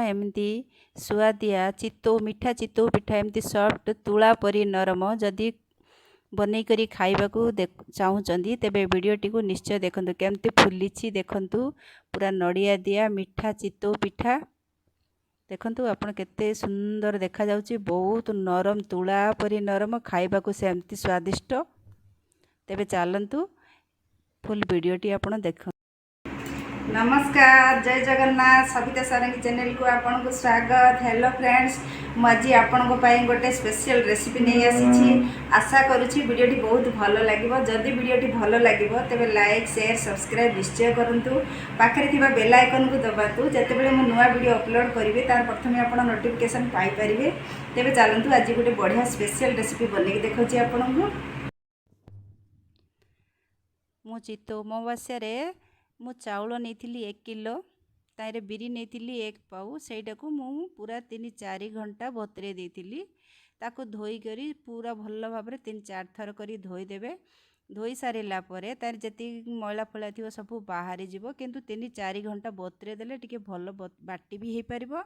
एमती सुआदिया चितौ मिठा चितौ पिठा एमती सॉफ्ट तुला परी नरम जदि बनै करी खाइबा को चाहूँगी तेबे वीडियोटी को निश्चय देखंतु केमती फुली देखंतु पूरा नड़िया दिया मिठा चितौ पिठा देखंतु आपण केते सुंदर देखा जाउची बहुत नरम तुला परी नरम खाइबा को सेमती स्वादिष्ट तेबे चलंतु फुल वीडियोटी आपण देख। नमस्कार जय जगन्नाथ सविता सारंगी चैनल को आपन को स्वागत। हेलो फ्रेंड्स मजी आपन को पाई गोटे स्पेशल रेसिपी नहीं आसी आशा करूची वीडियोटी बहुत भलो लागिवो। जदि वीडियोटी भलो लागिवो तेबे लाइक शेयर सब्सक्राइब निश्चय करंतु पाखरे थिबा बेल आइकन को दबातु जेतेबेले मु नुवा वीडियो अपलोड करिवे तार प्रथमे आपन नोटिफिकेशन पाई परिवे। तेबे चलंतु आज गोटे बढ़िया स्पेशल रेसिपी बनेकी देखौची आपन को। मु चितौ अमावास्या रे मु चाउल नहीं 1 किलो तारे बिरी नहीं 1 पाउ सेटा को मु पूरा 3-4 घंटा बतरे देती ताको धोई करी पूरा भल भाव 3-4 थर करी धोई देबे। धोई सारिला परे तार जति मैला फला थी सब बाहरी जीवो किंतु 3-4 घंटा बतरे देले टिके भल बाटी भी हो पारिबो।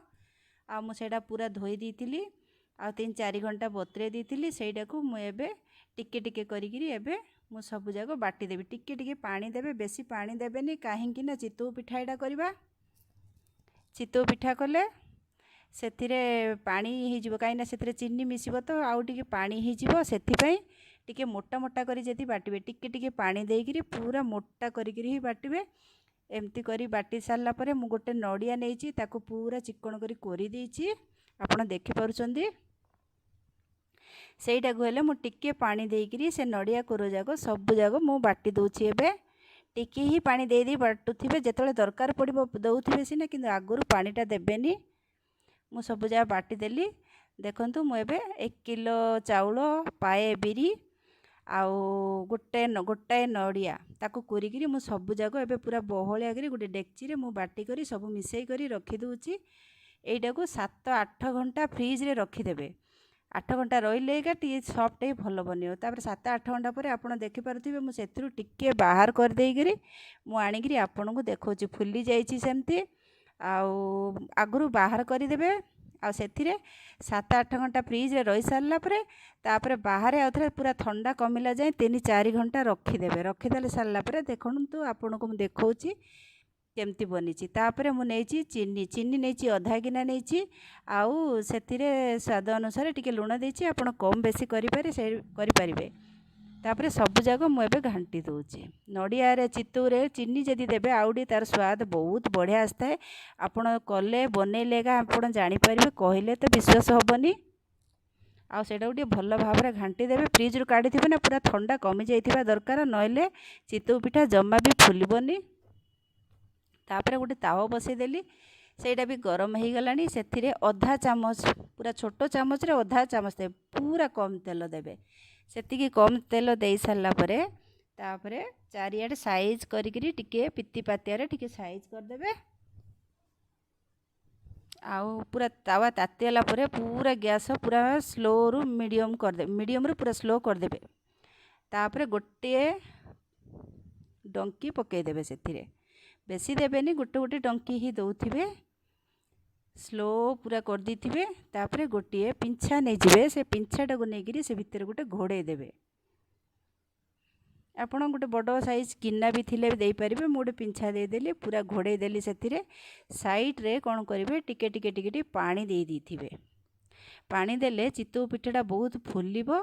आ मु सेटा पूरा धोई देती आ 3-4 घंटा बतरे देती सेटा को मु एबे टिके टिके करी एबे मु सब जाक बाटी देबी। टिके टिके पानी देबे बेसी पानी देबेनी काहेकि ना चितौ पिठा एटा करबा। चितौ पिठा कले सेथिरे पानी ही जिवो काईना सेथिरे चीनी मिसिबो तो आउ टिके पानी ही जिवो सेथि पई टिके मोटा मोटा करी जति बाटिबे टिके टिके पानी देइकिरी पूरा मोटा करिकिरी ही बाटिबे। एमती करी बाटी सारला परे मु गोटे नड़िया नेइची ताको पूरा चिकन करी कोरी देइची आपण देखि पारुचंदी। सेटा हेले मु टिके पानी देइकिरी से नड़िया कोरो जाको सब जाको मु बाटी दउची। एबे टिके ही पानी दे दे बाटुथिबे जेतले दरकार पड़िबो दउथिबे सिना किंतु आगुरु पानीटा देबेनी। मु सब जा बाटी देली देखंतु मु एबे 1 किलो चाउल पाए बिरी आउ गोटाए नड़िया ताको कोरिकिरी मु सब जाको एबे पूरा बहलिया करी गोटे डेक्ची रे मु बाटी करी सब मिसई करी रखी दउची। एइटा को 7-8 घंटा फ्रिज रे रखी देबे। 8 घंटा रहिले टी सॉफ्ट ही भल बनियो। तापर 7-8 घंटा पर आपड़ देखिपे मुझे टिके बाहर कर देइकरी मु आनिकरी आपन को देखौची फुली जाइछि सेमती आगुरु बाहर करदेवे। आ सेथिरे 7-8 घंटा फ्रिज रे रही सारला परे तापर बाहर आउथरे पूरा ठंडा कमिला जाए 3-4 घंटा रखीदेवे। रखीदेले सारला परे देखंतु आपन को देखौची केमती बनीची। तापरे मु नेइची चीनी नेइची आधा गिना नेइची आउ सेथिरे स्वाद अनुसार टिके लुण देइची आपण कम बेसी करि परिबे। तापरे सब जाक मु एबे घांटी दउची। नड़िया रे चितौ रे चीनी जदि देबे आउडी तार स्वाद बहुत बढ़िया आस्ताए। आपण कले बनेले का आपण जानि परिबे कहिले तो विश्वास होबनी। आ सेटा गोटे भल भाव में घांटी देबे। फ्रिज रु काढी थिबे ना पूरा ठंडा कमी जाइथिबा दरकार नइले चितौ पिठा जम्मा भी फुलिबनी। तापर गोटे तावा बसई देली सेटा भी गरम हो गलानी सेथिरे आधा चामच पूरा छोटो चामच रे आधा चामच दे पूरा कम तेल देबे। सेतिकी कम तेल दे सारला परे तापरे चारियाडे साइज करिकरी टिके पित्ती पातिया रे टिके साइज कर देबे। आउ पूरा तावा तातिला परे पूरा गैस पूरा स्लो रु मीडियम कर दे मीडियम रु पूरा स्लो कर देबे। तापरे गोटे डंकी पकई देबे सेथिरे बेसी देबेनी गोटे गोटे डंकी ही दउथिबे स्लो पूरा कर दीथिबे। तापरे गोटे पिंछा नहीं जिवे से पिंछाटा को नेगिरी से भितर गोटे घोड़े देबे। आपण गोटे बड़ साइज गिना भी थिले दे परिबे। मु गोटे पिंछा दे देली पूरा घोड़े देली सेथिरे साइड रे कोन करिवे टिके टिके टिके टिके पानी दे दीथिबे। पानी देले चितौ पिठाटा बहुत फुलिबो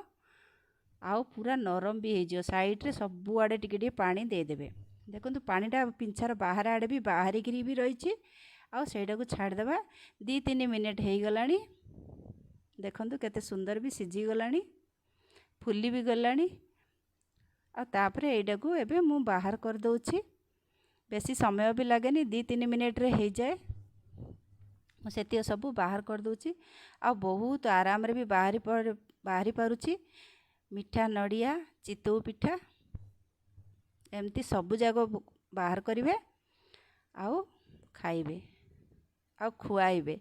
आउ पूरा नरम भी हेजियो। साइड रे सब आडे टिके टिके पानी दे देबे। देखो पानीटा पिंछार बाहर आड़े भी बाहरिकी भी रही आ सेटा को छाड़देवा 2-3 मिनिट हो गलानी। देखंतु केते सुंदर भी सिझी गलानी फुली भी गलानी। आ तापरे एटा को एबे मु बाहर कर दउची। बेसी समय भी लागेनी 2-3 मिनिट रे हो जाए। मु सेति सब बाहर कर दउची आ बहुत आराम रे भी बाहरी पारुची। मिठा नड़िया चितौ पिठा एमती सब जाक बाहर करिवे आउ खाइबे आउ खुआइबे।